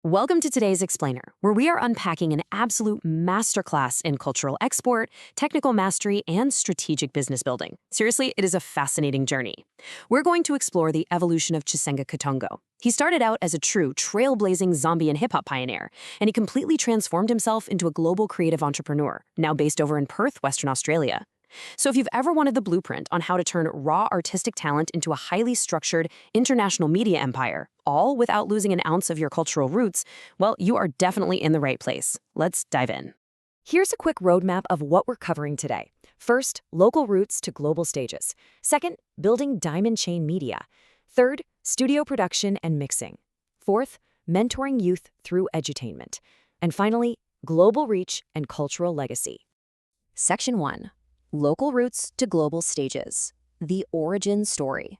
Welcome to today's Explainer, where we are unpacking an absolute masterclass in cultural export, technical mastery, and strategic business building. Seriously, it is a fascinating journey. We're going to explore the evolution of Chisenga Katongo. He started out as a true trailblazing zombie and hip-hop pioneer, and he completely transformed himself into a global creative entrepreneur, now based over in Perth, Western Australia. So if you've ever wanted the blueprint on how to turn raw artistic talent into a highly structured international media empire, all without losing an ounce of your cultural roots, well, you are definitely in the right place. Let's dive in. Here's a quick roadmap of what we're covering today. First, local roots to global stages. Second, building diamond chain media. Third, studio production and mixing. Fourth, mentoring youth through edutainment. And finally, global reach and cultural legacy. Section 1. Local roots to global stages. The origin story.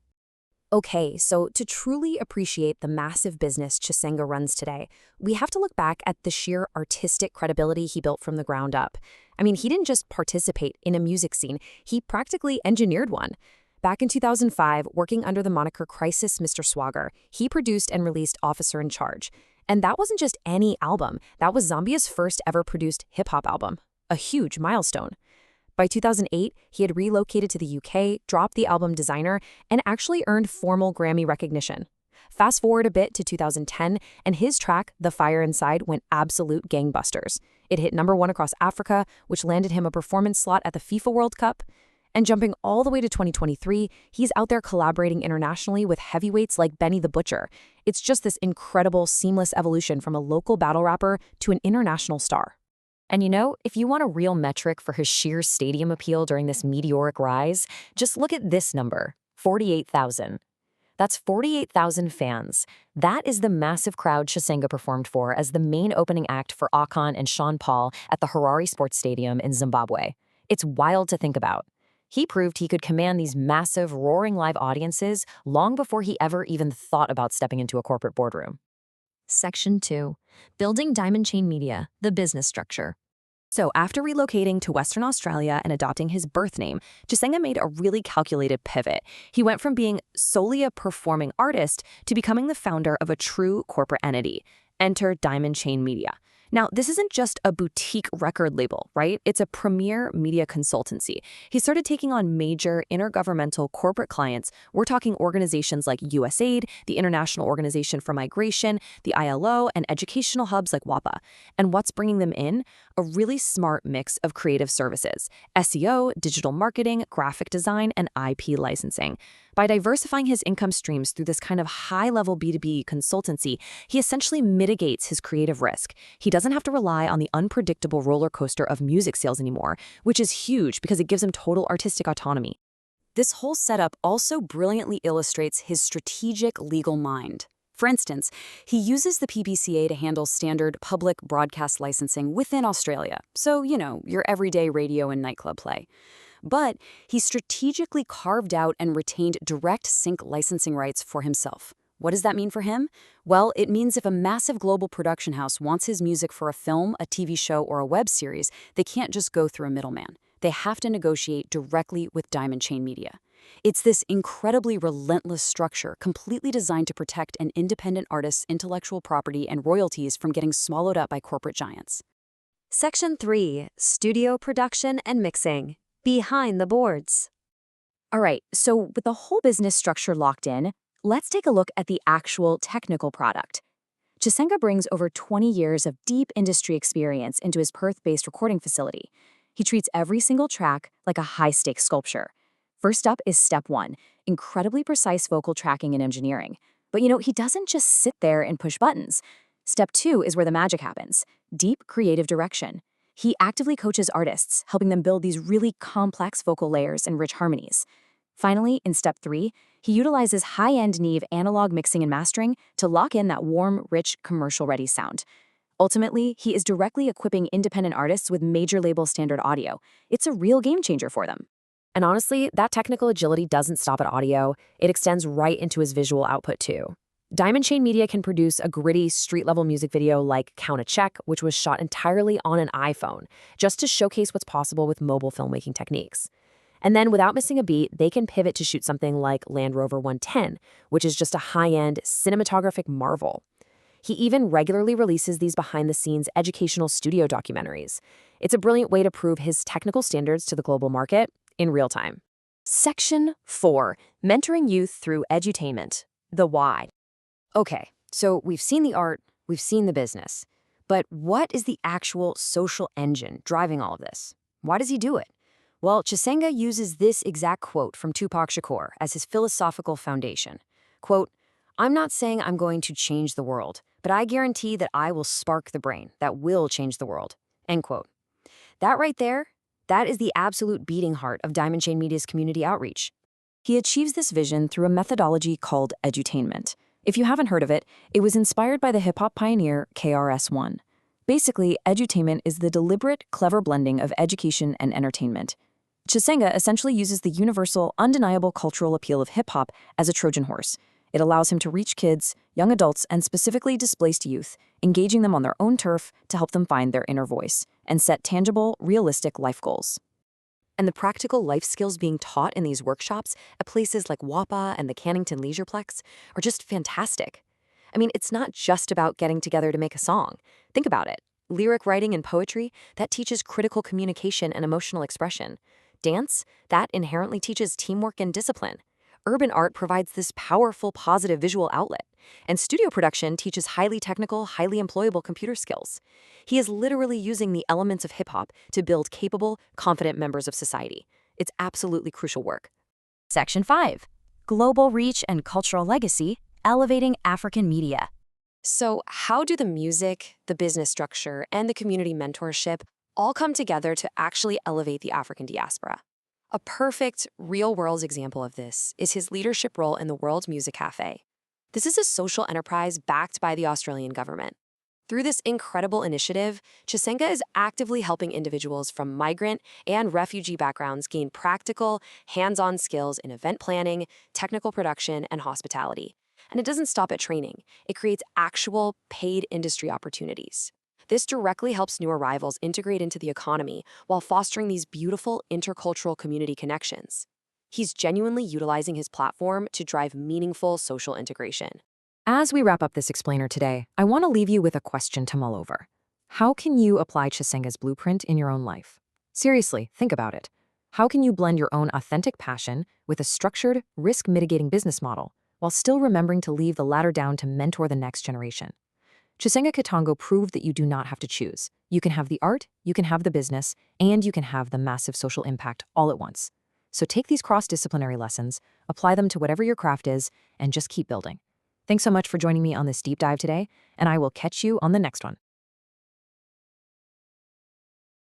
Okay, so to truly appreciate the massive business Chisenga runs today, we have to look back at the sheer artistic credibility he built from the ground up. I mean, he didn't just participate in a music scene, he practically engineered one. Back in 2005, working under the moniker Crisis Mr. Swagger, he produced and released Officer in Charge. And that wasn't just any album, that was Zambia's first ever produced hip-hop album. A huge milestone. By 2008, he had relocated to the UK, dropped the album Designer, and actually earned formal Grammy recognition. Fast forward a bit to 2010, and his track, The Fire Inside, went absolute gangbusters. It hit #1 across Africa, which landed him a performance slot at the FIFA World Cup. And jumping all the way to 2023, he's out there collaborating internationally with heavyweights like Benny the Butcher. It's just this incredible, seamless evolution from a local battle rapper to an international star. And you know, if you want a real metric for his sheer stadium appeal during this meteoric rise, just look at this number, 48,000. That's 48,000 fans. That is the massive crowd Chisenga performed for as the main opening act for Akon and Sean Paul at the Harare Sports Stadium in Zimbabwe. It's wild to think about. He proved he could command these massive, roaring live audiences long before he ever even thought about stepping into a corporate boardroom. Section 2. Building Diamond Chain Media, the business structure. So after relocating to Western Australia and adopting his birth name, Chisenga made a really calculated pivot. He went from being solely a performing artist to becoming the founder of a true corporate entity. Enter Diamond Chain Media. Now, this isn't just a boutique record label, right? It's a premier media consultancy. He started taking on major intergovernmental corporate clients. We're talking organizations like USAID, the International Organization for Migration, the ILO, and educational hubs like WAPA. And what's bringing them in? A really smart mix of creative services: SEO, digital marketing, graphic design, and IP licensing. By diversifying his income streams through this kind of high-level B2B consultancy, he essentially mitigates his creative risk. He doesn't have to rely on the unpredictable roller coaster of music sales anymore, which is huge because it gives him total artistic autonomy. This whole setup also brilliantly illustrates his strategic legal mind. For instance, he uses the PBCA to handle standard public broadcast licensing within Australia, so, your everyday radio and nightclub play. But he strategically carved out and retained direct sync licensing rights for himself. What does that mean for him? Well, it means if a massive global production house wants his music for a film, a TV show, or a web series, they can't just go through a middleman. They have to negotiate directly with Diamond Chain Media. It's this incredibly relentless structure completely designed to protect an independent artist's intellectual property and royalties from getting swallowed up by corporate giants. Section 3. Studio production and mixing. Behind the boards. All right, so with the whole business structure locked in, let's take a look at the actual technical product. Chisenga brings over 20 years of deep industry experience into his Perth-based recording facility. He treats every single track like a high-stakes sculpture. First up is step 1, incredibly precise vocal tracking and engineering. But he doesn't just sit there and push buttons. Step 2 is where the magic happens, deep creative direction. He actively coaches artists, helping them build these really complex vocal layers and rich harmonies. Finally, in step 3, he utilizes high-end Neve analog mixing and mastering to lock in that warm, rich, commercial-ready sound. Ultimately, he is directly equipping independent artists with major label standard audio. It's a real game changer for them. And honestly, that technical agility doesn't stop at audio. It extends right into his visual output too. Diamond Chain Media can produce a gritty, street-level music video like Count a Check, which was shot entirely on an iPhone, just to showcase what's possible with mobile filmmaking techniques. And then, without missing a beat, they can pivot to shoot something like Land Rover 110, which is just a high-end cinematographic marvel. He even regularly releases these behind-the-scenes educational studio documentaries. It's a brilliant way to prove his technical standards to the global market in real time. Section 4. Mentoring Youth Through Edutainment. The Why. Okay, so we've seen the art, we've seen the business. But what is the actual social engine driving all of this? Why does he do it? Well, Chisenga uses this exact quote from Tupac Shakur as his philosophical foundation. Quote, "I'm not saying I'm going to change the world, but I guarantee that I will spark the brain that will change the world." End quote. That right there, that is the absolute beating heart of Diamond Chain Media's community outreach. He achieves this vision through a methodology called edutainment. If you haven't heard of it, it was inspired by the hip-hop pioneer KRS-One. Basically, edutainment is the deliberate, clever blending of education and entertainment. Chisenga essentially uses the universal, undeniable cultural appeal of hip-hop as a Trojan horse. It allows him to reach kids, young adults, and specifically displaced youth, engaging them on their own turf to help them find their inner voice and set tangible, realistic life goals. And the practical life skills being taught in these workshops at places like WAPA and the Cannington Leisureplex are just fantastic. I mean, it's not just about getting together to make a song. Think about it. Lyric writing and poetry, that teaches critical communication and emotional expression. Dance, that inherently teaches teamwork and discipline. Urban art provides this powerful, positive visual outlet. And studio production teaches highly technical, highly employable computer skills. He is literally using the elements of hip-hop to build capable, confident members of society. It's absolutely crucial work. Section 5. Global Reach and Cultural Legacy, Elevating African Media. So how do the music, the business structure, and the community mentorship all come together to actually elevate the African diaspora? A perfect, real-world example of this is his leadership role in the World Music Cafe. This is a social enterprise backed by the Australian government. Through this incredible initiative, Chisenga is actively helping individuals from migrant and refugee backgrounds gain practical, hands-on skills in event planning, technical production, and hospitality. And it doesn't stop at training. It creates actual, paid industry opportunities. This directly helps new arrivals integrate into the economy while fostering these beautiful intercultural community connections. He's genuinely utilizing his platform to drive meaningful social integration. As we wrap up this explainer today, I want to leave you with a question to mull over. How can you apply Chisenga's blueprint in your own life? Seriously, think about it. How can you blend your own authentic passion with a structured, risk-mitigating business model while still remembering to leave the ladder down to mentor the next generation? Chisenga Katongo proved that you do not have to choose. You can have the art, you can have the business, and you can have the massive social impact all at once. So take these cross-disciplinary lessons, apply them to whatever your craft is, and just keep building. Thanks so much for joining me on this deep dive today, and I will catch you on the next one.